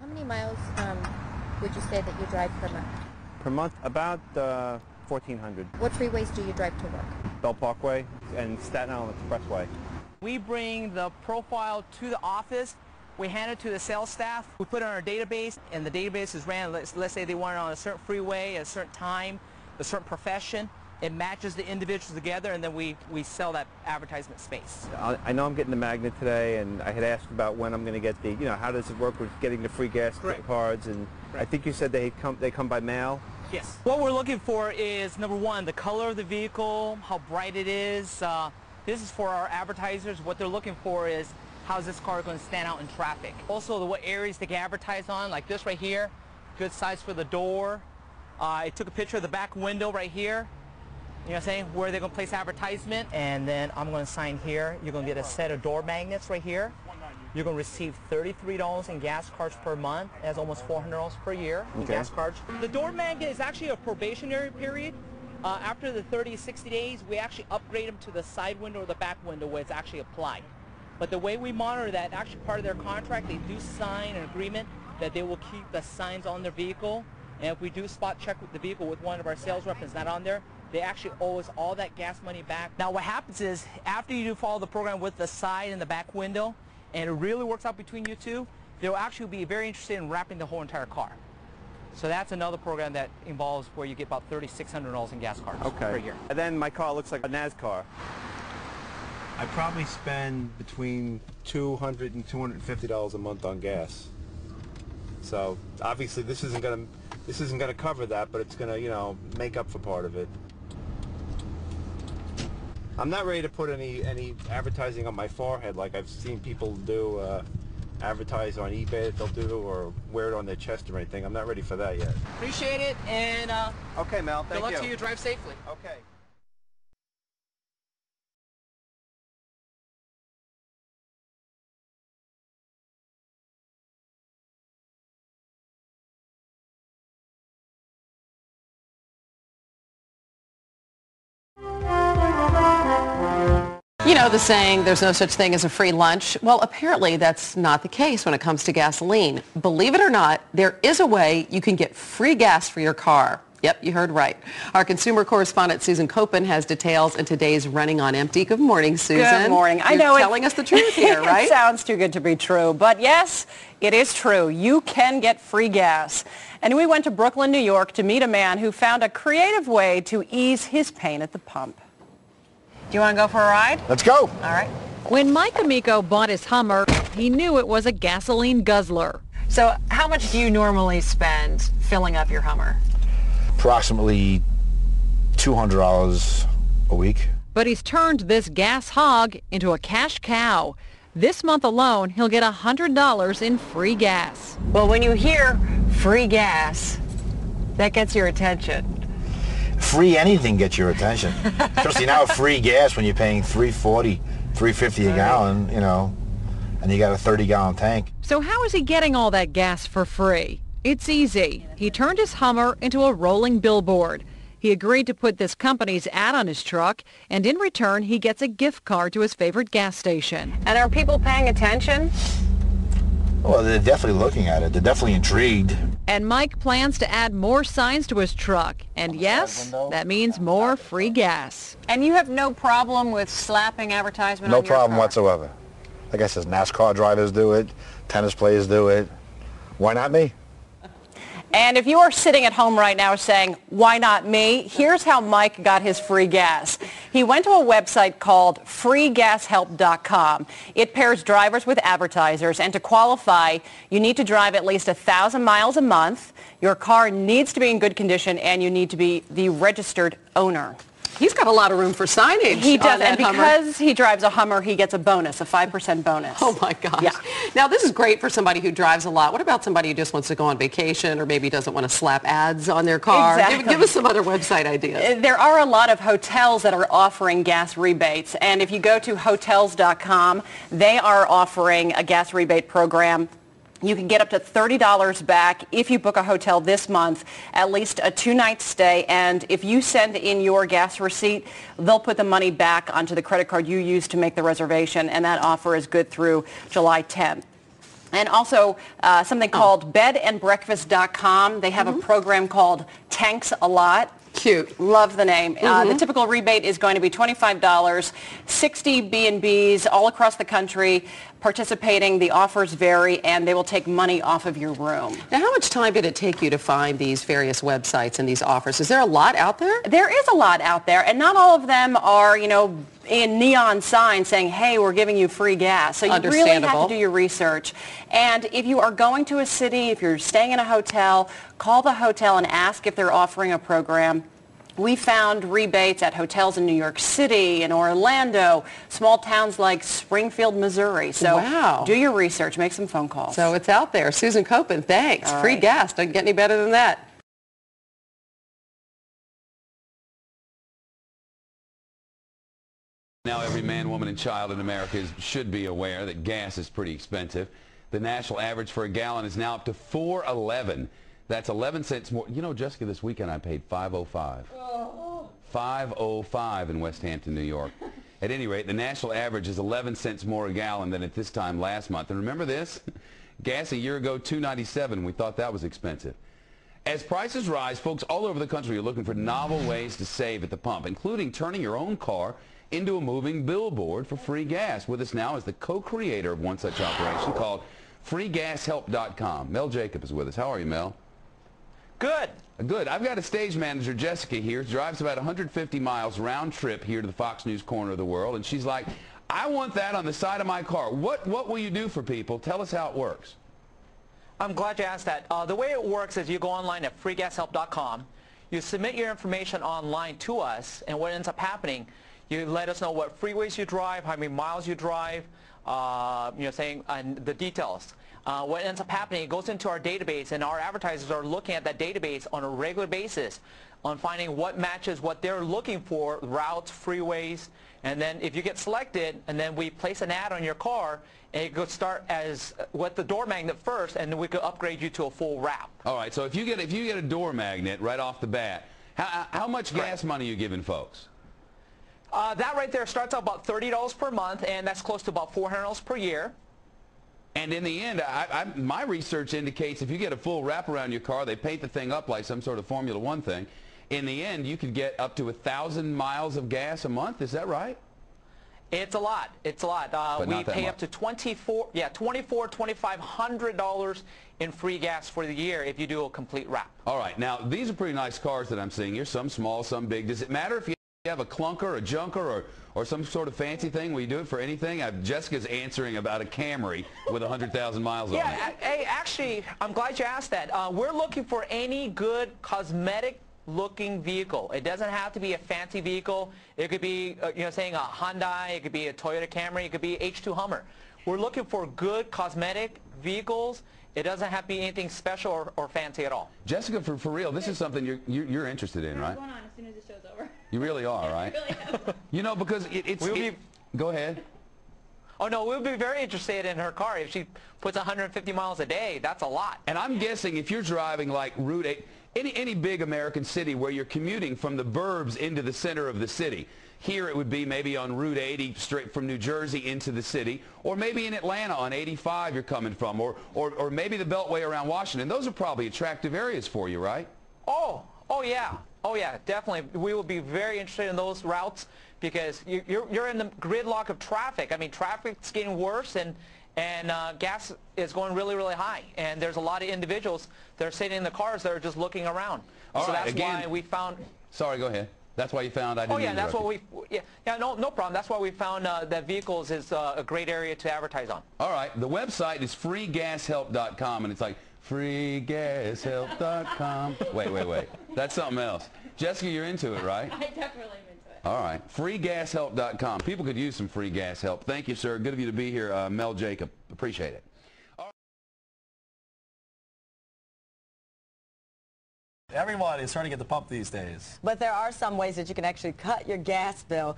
How many miles would you say that you drive per month? Per month, about 1,400. What freeways do you drive to work? Bell Parkway and Staten Island Expressway. We bring the profile to the office. We hand it to the sales staff. We put it on our database, and the database is ran. Let's say they want it on a certain freeway at a certain time, a certain profession. It matches the individuals together, and then we sell that advertisement space. I know I'm getting the magnet today, and I had asked about when I'm going to get the, how does it work with getting the free gas cards, and I think you said they come by mail? Yes. What we're looking for is, number one, the color of the vehicle, how bright it is. This is for our advertisers. What they're looking for is, how's this car going to stand out in traffic? Also, what areas they can advertise on, like this right here, good size for the door. I took a picture of the back window right here. You know what I'm saying? Where they're going to place advertisement. And then I'm going to sign here. You're going to get a set of door magnets right here. You're going to receive $33 in gas cards per month. That's almost $400 per year in gas cards. The door magnet is actually a probationary period. After the 30 60 days, we actually upgrade them to the side window or the back window where it's actually applied. But the way we monitor that, actually part of their contract, they do sign an agreement that they will keep the signs on their vehicle. And if we do spot check with the vehicle with one of our sales reps that's not on there, they actually owe us all that gas money back. Now what happens is, after you do follow the program with the side and the back window, and it really works out between you two, they'll actually be very interested in wrapping the whole entire car. So that's another program that involves where you get about $3,600 in gas cards per year. And then my car looks like a NASCAR. I probably spend between $200 and $250 a month on gas. So obviously this isn't gonna cover that, but it's gonna make up for part of it. I'm not ready to put any advertising on my forehead like I've seen people do, advertise on eBay that they'll do, or wear it on their chest or anything. I'm not ready for that yet. Appreciate it, and okay, Mel, thank you. good luck to you. Drive safely. Okay. You know the saying, there's no such thing as a free lunch? Well, apparently that's not the case when it comes to gasoline. Believe it or not, there is a way you can get free gas for your car. Yep, you heard right. Our consumer correspondent Susan Koppen has details in today's Running on Empty. Good morning, Susan. Good morning. I know You're telling us the truth here, right? It sounds too good to be true, but yes, it is true. You can get free gas. And we went to Brooklyn, New York to meet a man who found a creative way to ease his pain at the pump. Do you want to go for a ride? Let's go. All right. When Mike Amico bought his Hummer, he knew it was a gasoline guzzler. So how much do you normally spend filling up your Hummer? Approximately $200 a week. But he's turned this gas hog into a cash cow. This month alone, he'll get $100 in free gas. Well, when you hear free gas, that gets your attention. Free anything gets your attention. Especially now free gas when you're paying $3.40, $3.50 a gallon, and you got a 30-gallon tank. So how is he getting all that gas for free? It's easy. He turned his Hummer into a rolling billboard. He agreed to put this company's ad on his truck, and in return, he gets a gift card to his favorite gas station. And are people paying attention? Well, they're definitely looking at it. They're definitely intrigued. And Mike plans to add more signs to his truck. And yes, that means more free gas. And you have no problem with slapping advertisement No on your car? problem whatsoever. Like I said, NASCAR drivers do it. Tennis players do it. Why not me? And if you are sitting at home right now saying, why not me? Here's how Mike got his free gas. He went to a website called freegashelp.com. It pairs drivers with advertisers, and to qualify, you need to drive at least 1,000 miles a month. Your car needs to be in good condition, and you need to be the registered owner. He's got a lot of room for signage. He does, and Hummer. because he drives a Hummer, he gets a bonus, a 5% bonus. Oh my gosh. Yeah. Now this is great for somebody who drives a lot. What about somebody who just wants to go on vacation or maybe doesn't want to slap ads on their car? Exactly. Give us some other website ideas. There are a lot of hotels that are offering gas rebates, and if you go to hotels.com, they are offering a gas rebate program. You can get up to $30 back if you book a hotel this month, at least a 2-night stay. And if you send in your gas receipt, they'll put the money back onto the credit card you used to make the reservation. And that offer is good through July 10th. And also something called bedandbreakfast.com. They have a program called Tanks a Lot. Cute. Love the name. The typical rebate is going to be $25. 60 B&Bs all across the country participating. The offers vary, and they will take money off of your room. Now, how much time did it take you to find these various websites and these offers? Is there a lot out there? There is a lot out there, and not all of them are, you know, in neon signs saying, hey, we're giving you free gas. So you really have to do your research. And if you are going to a city, if you're staying in a hotel, call the hotel and ask if they're offering a program. We found rebates at hotels in New York City and Orlando, small towns like Springfield, Missouri. So do your research, make some phone calls. So it's out there. Susan Copen, thanks. Free gas. Doesn't get any better than that. Now every man, woman, and child in America should be aware that gas is pretty expensive. The national average for a gallon is now up to $4.11. That's 11 cents more. You know, Jessica, this weekend I paid $5.05. $5.05 in West Hampton, New York. At any rate, the national average is 11 cents more a gallon than at this time last month. And remember this? Gas a year ago, $2.97. We thought that was expensive. As prices rise, folks all over the country are looking for novel ways to save at the pump, including turning your own car into a moving billboard for free gas. With us now is the co-creator of one such operation called FreeGasHelp.com. Mel Jacob is with us. How are you, Mel? Good. Good. I've got a stage manager, Jessica, here. Drives about 150 miles round trip here to the Fox News corner of the world. And she's like, I want that on the side of my car. What will you do for people? Tell us how it works. I'm glad you asked that. The way it works is you go online at FreeGasHelp.com. You submit your information online to us. And what ends up happening, you let us know what freeways you drive, how many miles you drive, and the details. What ends up happening, it goes into our database, and our advertisers are looking at that database on a regular basis on finding what matches what they're looking for, routes, freeways, and then if you get selected, and then we place an ad on your car, and it could start as with the door magnet first, and then we could upgrade you to a full wrap. All right, so if you get a door magnet right off the bat, how much gas money are you giving folks? That right there starts out about $30 per month, and that's close to about $400 per year. And in the end, my research indicates if you get a full wrap around your car, they paint the thing up like some sort of Formula One thing. In the end, you could get up to 1,000 miles of gas a month. Is that right? It's a lot. It's a lot. We pay up to $2,500 in free gas for the year if you do a complete wrap. All right. Now, these are pretty nice cars that I'm seeing here. Some small, some big. Does it matter if you have a clunker, a junker, or some sort of fancy thing? Will you do it for anything? Jessica's answering about a Camry with 100,000 miles on it. Hey, actually, I'm glad you asked that. We're looking for any good cosmetic-looking vehicle. It doesn't have to be a fancy vehicle. It could be, saying a Hyundai. It could be a Toyota Camry. It could be H2 Hummer. We're looking for good cosmetic vehicles. It doesn't have to be anything special or fancy at all. Jessica, for real, this is something you're interested in, right? I'm going on as soon as the show's over. You really are, right? I really am. You know, because go ahead. Oh, no, we'll be very interested in her car. If she puts 150 miles a day, that's a lot. And I'm guessing if you're driving like Route 8, any big American city where you're commuting from the burbs into the center of the city, here it would be maybe on Route 80 straight from New Jersey into the city, or maybe in Atlanta on 85 you're coming from, or maybe the Beltway around Washington. Those are probably attractive areas for you, right? Oh yeah. Oh yeah, definitely. We will be very interested in those routes because you're in the gridlock of traffic. I mean, traffic's getting worse and gas is going really, really high. And there's a lot of individuals that are sitting in the cars that are just looking around. All so right, that's why we found... Sorry, go ahead. That's why you found I didn't that's what no problem. That's why we found that vehicles is a great area to advertise on. All right. The website is FreeGasHelp.com, and it's like FreeGasHelp.com. Wait. That's something else. Jessica, you're into it, right? I definitely am into it. All right. FreeGasHelp.com. People could use some free gas help. Thank you, sir. Good of you to be here. Mel Jacob. Appreciate it. Everyone is trying to get the pump these days. But there are some ways that you can actually cut your gas bill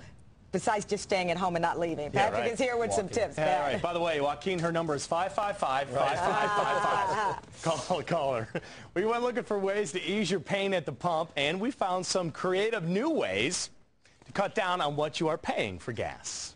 besides just staying at home and not leaving. Patrick is here with some tips. All right. By the way, Joaquin, her number is 555-5555. Call her. We went looking for ways to ease your pain at the pump, and we found some creative new ways to cut down on what you are paying for gas.